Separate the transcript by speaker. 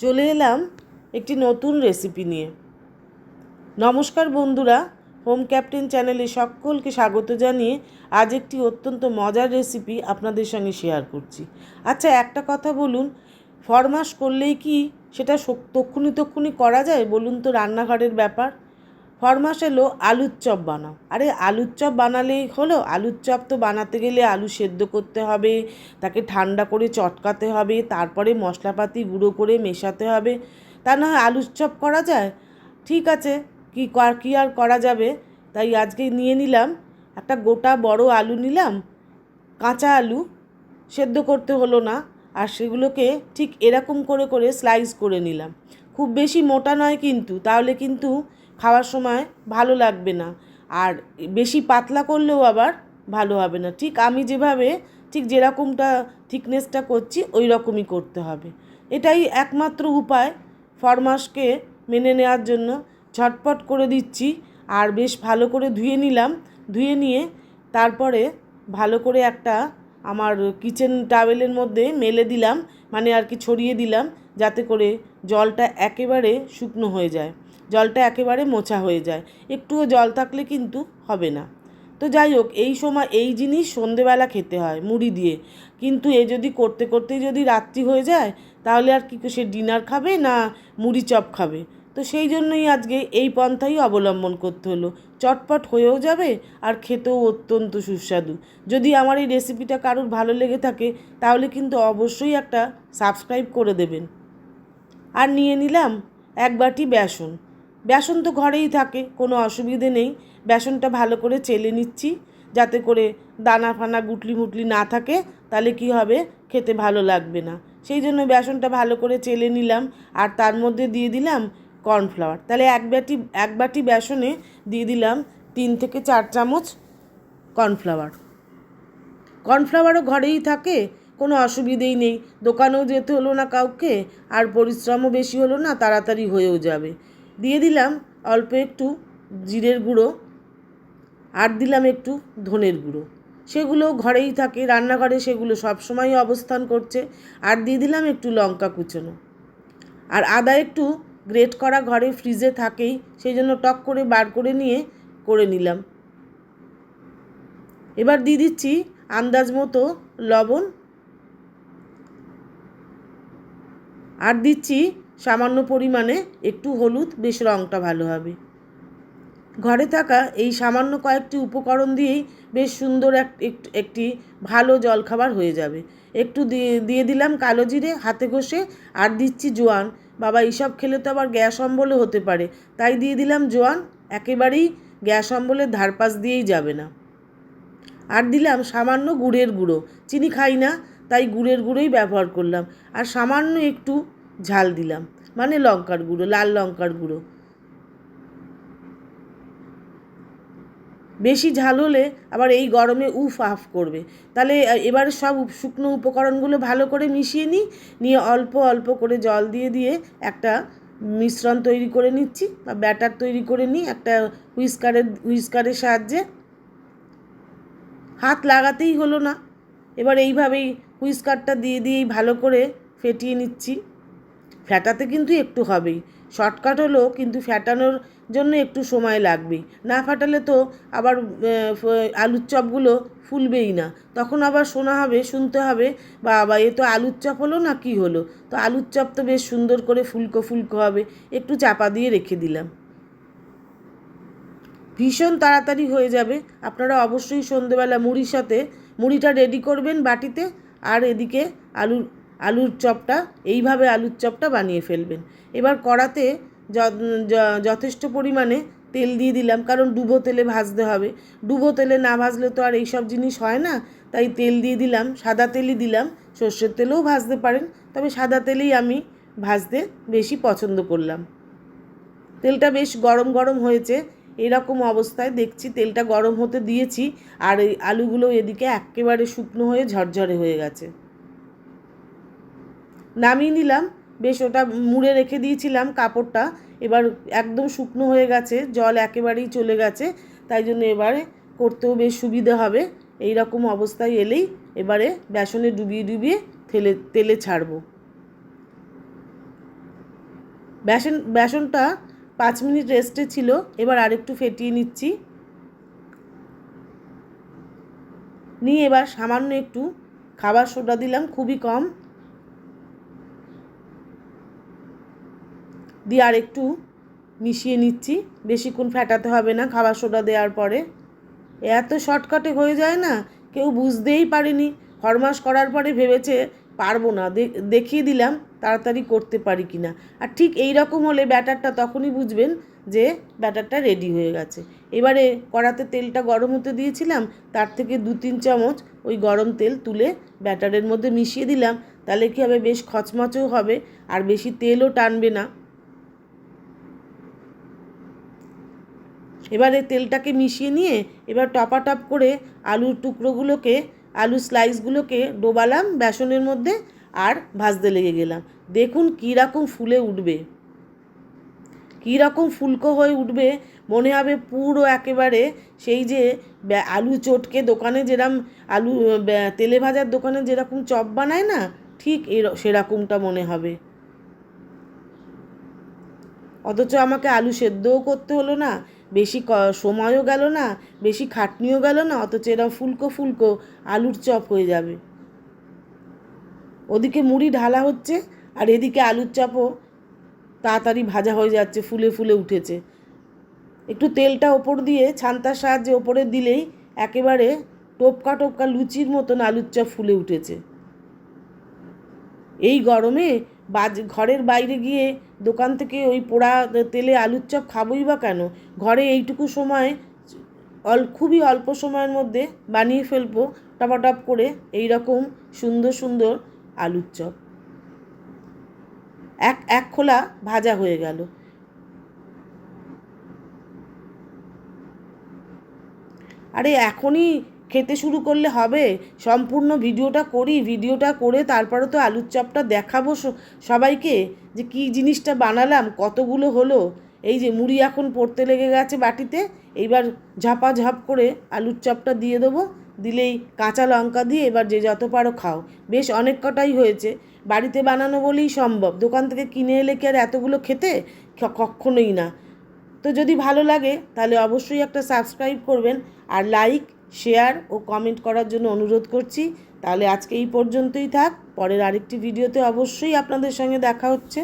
Speaker 1: চলে এলাম একটি নতুন রেসিপি নিয়ে। নমস্কার বন্ধুরা, হোম ক্যাপ্টেন চ্যানেলে সকলকে স্বাগত জানিয়ে আজ একটি অত্যন্ত মজার রেসিপি আপনাদের সঙ্গে শেয়ার করছি। আচ্ছা, একটা কথা বলুন, ফরমাশ করলেই কি সেটা তক্ষুনি করা যায়? বলুন তো, রান্নাঘরের ব্যাপার। ফরমাশ এলো আলুর চপ বানাও। আরে আলুর চপ বানালেই হলো? আলুর চপ তো বানাতে গেলে আলু সেদ্ধ করতে হবে, তাকে ঠান্ডা করে চটকাতে হবে, তারপরে মশলাপাতি গুঁড়ো করে মেশাতে হবে। তা না হয় আলুর চপ করা যায়? ঠিক আছে, কি আর করা যাবে। তাই আজকে নিয়ে নিলাম একটা গোটা বড় আলু নিলাম, কাঁচা আলু, সেদ্ধ করতে হলো না। আর সেগুলোকে ঠিক এরকম করে করে স্লাইস করে নিলাম। খুব বেশি মোটা নয় কিন্তু, তাহলে কিন্তু খাওয়ার সময় ভালো লাগবে না। আর বেশি পাতলা করলেও আবার ভালো হবে না। আমি যেভাবে যেরকমটা থিকনেসটা করছি ওই রকমই করতে হবে। এটাই একমাত্র উপায় ফরমাশকে মেনে নেওয়ার জন্য। ঝটপট করে দিচ্ছি। আর বেশ ভালো করে ধুয়ে নিলাম। ধুয়ে নিয়ে তারপরে ভালো করে একটা আমার কিচেন টাওয়েলের মধ্যে মেলে দিলাম, মানে আর কি ছড়িয়ে দিলাম, যাতে করে জলটা একেবারে শুকনো হয়ে যায়, জলটা একেবারে মোছা হয়ে যায়। একটুও জল থাকলে কিন্তু হবে না। তো যাই হোক, এই সময় এই জিনিস সন্ধেবেলা খেতে হয় মুড়ি দিয়ে। কিন্তু এ যদি করতে করতেই যদি রাত্রি হয়ে যায়, তাহলে আর কি সে ডিনার খাবে না মুড়ি চপ খাবে? তো সেই জন্যই আজকে এই পন্থাই অবলম্বন করতে হলো। চটপট হয়েও যাবে আর খেতেও অত্যন্ত সুস্বাদু। যদি আমার এই রেসিপিটা কারোর ভালো লেগে থাকে, তাহলে কিন্তু অবশ্যই একটা সাবস্ক্রাইব করে দেবেন। আর নিয়ে নিলাম এক বাটি বেসন। বেসন তো ঘরেই থাকে, কোনো অসুবিধে নেই। বেসনটা ভালো করে চেলে নিচ্ছি, যাতে করে দানা ফানা গুটলি মুটলি না থাকে, তাহলে কি হবে, খেতে ভালো লাগবে না। সেই জন্য বেসনটা ভালো করে চেলে নিলাম। আর তার মধ্যে দিয়ে দিলাম কর্নফ্লাওয়ার। তাহলে এক বাটি বেসনে দিয়ে দিলাম 3 থেকে 4 চামচ কর্নফ্লাওয়ার। কর্নফ্লাওয়ারও ঘরেই থাকে, কোনো অসুবিধেই নেই। দোকানেও যেতে হলো না কাউকে, আর পরিশ্রমও বেশি হলো না, তাড়াতাড়ি হয়েও যাবে। দিয়ে দিলাম অল্প একটু জিরের গুঁড়ো, আর দিলাম একটু ধনের গুঁড়ো। সেগুলো ঘরেই থাকে, রান্নাঘরে সেগুলো সবসময় অবস্থান করছে। আর দিয়ে দিলাম একটু লঙ্কা কুচোনো। আর আদা একটু গ্রেট করা ঘরে ফ্রিজে থাকেই, সেই জন্য টক করে বার করে নিয়ে করে নিলাম। এবার দিয়ে দিচ্ছি আন্দাজ মতো লবণ, আর দিচ্ছি সামান্য পরিমাণে একটু হলুদ, বেশ রঙটা ভালো হবে। ঘরে থাকা এই সামান্য কয়েকটি উপকরণ দিয়েই বেশ সুন্দর একটি ভালো জলখাবার হয়ে যাবে। একটু দিয়ে দিলাম কালো জিরে হাতে ঘষে, আর দিচ্ছি জোয়ান। বাবা, এইসব খেলে তো আবার গ্যাস অম্বলও হতে পারে, তাই দিয়ে দিলাম জোয়ান। একেবারেই গ্যাস অম্বলের ধারপাশ দিয়েই যাবে না। আর দিলাম সামান্য গুড়ের গুঁড়ো। চিনি খাই না, তাই গুড়ের গুঁড়োই ব্যবহার করলাম। আর সামান্য একটু ঝাল দিলাম, মানে লঙ্কার গুঁড়ো, লাল লঙ্কার গুঁড়ো। বেশি ঝাল হলে আবার এই গরমে উফ আফ করবে। তাহলে এবারে সব শুকনো উপকরণগুলো ভালো করে মিশিয়ে নিয়ে অল্প অল্প করে জল দিয়ে দিয়ে একটা মিশ্রণ তৈরি করে নিচ্ছি, বা ব্যাটার তৈরি করে নিই একটা হুইস্কারের সাহায্যে। হাত লাগাতেই হলো না। এবার এইভাবেই হুইস্কারটা দিয়ে দিয়েই ভালো করে ফেটিয়ে নিচ্ছি। ফ্যাটাতে কিন্তু একটু হবেই, শর্টকাট হলো, কিন্তু ফ্যাটানোর জন্য একটু সময় লাগবেই। না ফাটালে তো আবার আলুর চপগুলো ফুলবেই না। তখন আবার শুনতে হবে, বাবা এ তো আলুর চপ হলো না, কি হলো? তো আলুর চপ তো বেশ সুন্দর করে ফুলকো ফুলকো হবে। একটু চাপা দিয়ে রেখে দিলাম। ভীষণ তাড়াতাড়ি হয়ে যাবে। আপনারা অবশ্যই সন্ধেবেলা মুড়িটা রেডি করবেন বাটিতে, আর এদিকে আলুর চপটা, এইভাবে আলুর চপটা বানিয়ে ফেলবেন। এবার কড়াতে যথেষ্ট পরিমাণে তেল দিয়ে দিলাম, কারণ ডুবো তেলে ভাজতে হবে। ডুবো তেলে না ভাজলে তো আর এইসব জিনিস হয় না। তাই তেল দিয়ে দিলাম, সাদা তেলই দিলাম। সর্ষের তেলেও ভাজতে পারেন, তবে সাদা তেলেই আমি ভাজতে বেশি পছন্দ করলাম। তেলটা বেশ গরম গরম হয়েছে। এরকম অবস্থায় দেখছি তেলটা গরম হতে দিয়েছি, আর এই আলুগুলো এদিকে একেবারে শুকনো হয়ে ঝরঝরে হয়ে গেছে। নামিয়ে নিলাম। বেশ ওটা মুড়ে রেখে দিয়েছিলাম কাপড়টা, এবার একদম শুকনো হয়ে গেছে, জল একেবারেই চলে গেছে। তাই জন্য এবারে করতেও বেশ সুবিধে হবে। এই রকম অবস্থায় এলেই এবারে বেসনে ডুবিয়ে ডুবিয়ে তেলে ছাড়বো। বেসনটা 5 মিনিট রেস্টে ছিল। এবার আরেকটু ফেটিয়ে নিচ্ছি। নিয়ে এবার সামান্য একটু খাবার সোডা দিলাম, খুবই কম, দিয়ে আর একটু মিশিয়ে নিচ্ছি। বেশিক্ষণ ফেটাতে হবে না খাবার সোডা দেওয়ার পরে। এত শর্টকাটে হয়ে যায় না, কেউ বুঝতেই পারেনি। ফরমাস করার পরে ভেবেছে পারবো না, দেখিয়ে দিলাম তাড়াতাড়ি করতে পারি কি না। আর ঠিক এই রকম হলে ব্যাটারটা তখনই বুঝবেন যে ব্যাটারটা রেডি হয়ে গেছে। এবারে কড়াতে তেলটা গরম হতে দিয়েছিলাম, তার থেকে 2-3 চামচ ওই গরম তেল তুলে ব্যাটারের মধ্যে মিশিয়ে দিলাম। তাহলে কী হবে, বেশ খচমচেও হবে আর বেশি তেলও টানবে না। এবারে তেলটাকে মিশিয়ে নিয়ে এবার টপাটপ করে আলুর টুকরোগুলোকে, আলুর স্লাইসগুলোকে ডোবালাম বেসনের মধ্যে আর ভাজতে লেগে গেলাম। দেখুন কীরকম ফুলে উঠবে, কীরকম ফুলকো হয়ে উঠবে, মনে হবে পুরো একেবারে সেই যে আলু চটকে দোকানে যেরকম আলু তেলে ভাজার দোকানে যেরকম চপ বানায় না, ঠিক সেরকমটা মনে হবে। অথচ আমাকে আলু সেদ্ধও করতে হলো না, বেশি সময়ও গেল না, বেশি খাটনিও গেল না, অথচ এরকম ফুলকো ফুলকো আলুর চপ হয়ে যাবে। ওদিকে মুড়ি ঢালা হচ্ছে আর এদিকে আলুর চপও তাড়াতাড়ি ভাজা হয়ে যাচ্ছে, ফুলে ফুলে উঠেছে। একটু তেলটা ওপর দিয়ে ছান্তার সাহায্যে ওপরে দিলেই একেবারে টোপকা টোপকা লুচির মতন আলুর চপ ফুলে উঠেছে। এই গরমে ঘরের বাইরে গিয়ে দোকান থেকে ওই পোড়া তেলে আলুর চপ খাবোই বা কেন, ঘরে এইটুকু সময় খুবই অল্প সময়ের মধ্যে বানিয়ে ফেলবো টপাটপ করে এই রকম সুন্দর সুন্দর আলুর চপ। এক খোলা ভাজা হয়ে গেল। আরে এখনই খেতে শুরু করলে হবে? সম্পূর্ণ ভিডিওটা করি, ভিডিওটা করে তারপরে তো আলুর চপটা দেখাবো সবাইকে যে কী জিনিসটা বানালাম, কতগুলো হলো। এই যে মুড়ি এখন পড়তে লেগে গেছে বাটিতে, এইবার ঝাপাঝাপ করে আলুর চপটা দিয়ে দেবো। দিলেই কাঁচা লঙ্কা দিয়ে এবার যে যত পারো খাও। বেশ অনেক কটাই হয়েছে, বাড়িতে বানানো বলেই সম্ভব। দোকান থেকে কিনে এলে কি আর এতগুলো খেতে? কখনোই না। তো যদি ভালো লাগে তাহলে অবশ্যই একটা সাবস্ক্রাইব করবেন আর লাইক, শেয়ার ও কমেন্ট করার জন্য অনুরোধ করছি। তাহলে আজকে এই পর্যন্তই থাক, পরের আরেকটি ভিডিওতে অবশ্যই আপনাদের সঙ্গে দেখা হচ্ছে।